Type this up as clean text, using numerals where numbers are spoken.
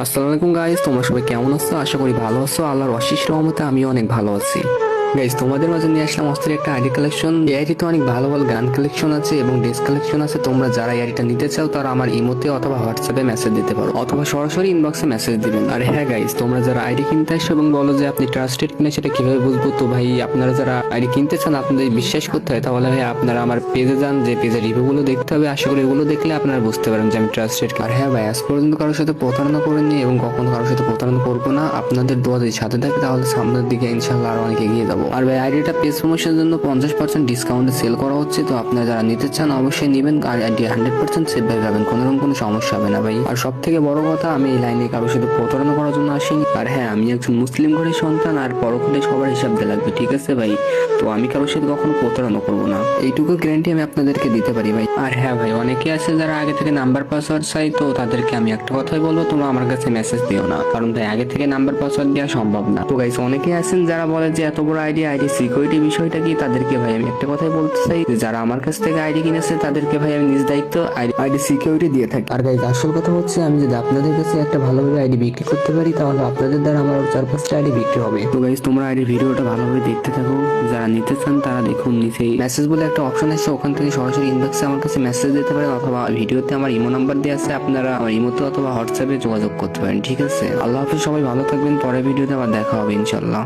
আসসালামু আলাইকুম গাইস, তোমরা সবাই কেমন আছো? আশা করি ভালো আছো। আল্লাহর অশেষ রহমতে আমিও অনেক ভালো আছি। গাইস, তোমাদের মাঝে নিয়ে আসলাম অস্থির একটা আইডি কালেকশন। এই আইডিতে অনেক ভালো ভালো গান কালেকশন আছে এবং ড্রেস কালেকশন আছে। তোমরা যারা এই আইডিটা নিতে চাও তারা আমার ইমোতে অথবা হোয়াটসঅ্যাপে মেসেজ দিতে পারো অথবা সরাসরি ইনবক্সে মেসেজ দিবেন। আর হ্যাঁ গাইস, তোমরা যারা আইডি কিনতে আসো এবং বলো যে আপনি ট্রাস্টেড কিনা সেটা কিভাবে বুঝবো? তো ভাই, আপনারা যারা আইডি কিনতে চান আপনাদের বিশ্বাস করতে হয়, তাহলে ভাই আপনারা আমার পেজে যান, যে পেজের রিভিউ গুলো দেখতে হবে। আশা করি এগুলো দেখলে আপনারা বুঝতে পারেন যে আমি ট্রাস্টেড। আর হ্যাঁ ভাই, আজ পর্যন্ত কারোর সাথে প্রতারণা করিনি এবং কখনো কারোর সাথে প্রতারণা করবো না। আপনাদের দোয়া যদি সাথে থাকে তাহলে সামনের দিকে ইনশাল্লাহ আরো অনেক এগিয়ে যাবো। আর ভাই, আইডিটা পেজ প্রমোশনের জন্য 50% ডিসকাউন্টে সেল করা হচ্ছে। তো আপনারা যারা নিতে চান অবশ্যই নেবেন। আর আইডি 100% সেভ হয়ে যাবেন, কোনোরকম কোনো সমস্যা হবে না ভাই। আর সব থেকে বড় কথা, আমি এই লাইনে কারোর সাথে প্রতারণা করার জন্য আসিনি। আর হ্যাঁ, আমি একজন মুসলিম ঘরের সন্তান, আর পরকালে সবার হিসাব দিয়ে লাগবে, ঠিক আছে ভাই? তো আমি কারোর সাথে কখনো প্রতারণা করবো না, এইটুকু গ্যারান্টি আমি আপনাদেরকে দিতে পারি ভাই। আর হ্যাঁ ভাই, অনেকে আছে যারা আগে থেকে নাম্বার পাসওয়ার্ড চাই, তো তাদেরকে আমি একটা কথাই বলবো, তোমরা আমার কাছে মেসেজ দিও না, কারণ ভাই আগে থেকে নাম্বার পাসওয়ার্ড দেওয়া সম্ভব না। তো গাইস, অনেকে আছেন যারা বলে যে এত বড় আইডি সিকিউরিটি বিষয়টা কি, তাদেরকে ভাই আমি একটা কথাই বলতে চাই, যে যারা আমার কাছ থেকে আইডি কিনেছে তাদেরকে ভাই আমি নিজ দায়িত্ব আইডি সিকিউরিটি দিয়ে থাকি। আর গাইস, আসল কথা হচ্ছে আমি যদি আপনাদের কাছে একটা ভালোভাবে আইডি বিক্রি করতে পারি, তাহলে আপনাদের দ্বারা আমার 4-5টা আইডি বিক্রি হবে। তো গাইস, তোমরা আইডি ভিডিওটা ভালোভাবে দেখতে থাকো। যারা নিতে চান তারা দেখুন, নিচেই মেসেজ বলে একটা অপশন আছে, ওখান থেকে সরাসরি ইনবক্সে আমার কাছে মেসেজ দিতে পারেন অথবা ভিডিওতে আমার ইমো নাম্বার দেওয়া আছে, আপনারা আমার ইমোতে অথবা হোয়াটসঅ্যাপে যোগাযোগ করতে পারেন, ঠিক আছে? আল্লাহ হাফেজ, সবাই ভালো থাকবেন। পরের ভিডিওতে আবার দেখা হবে ইনশাল্লাহ।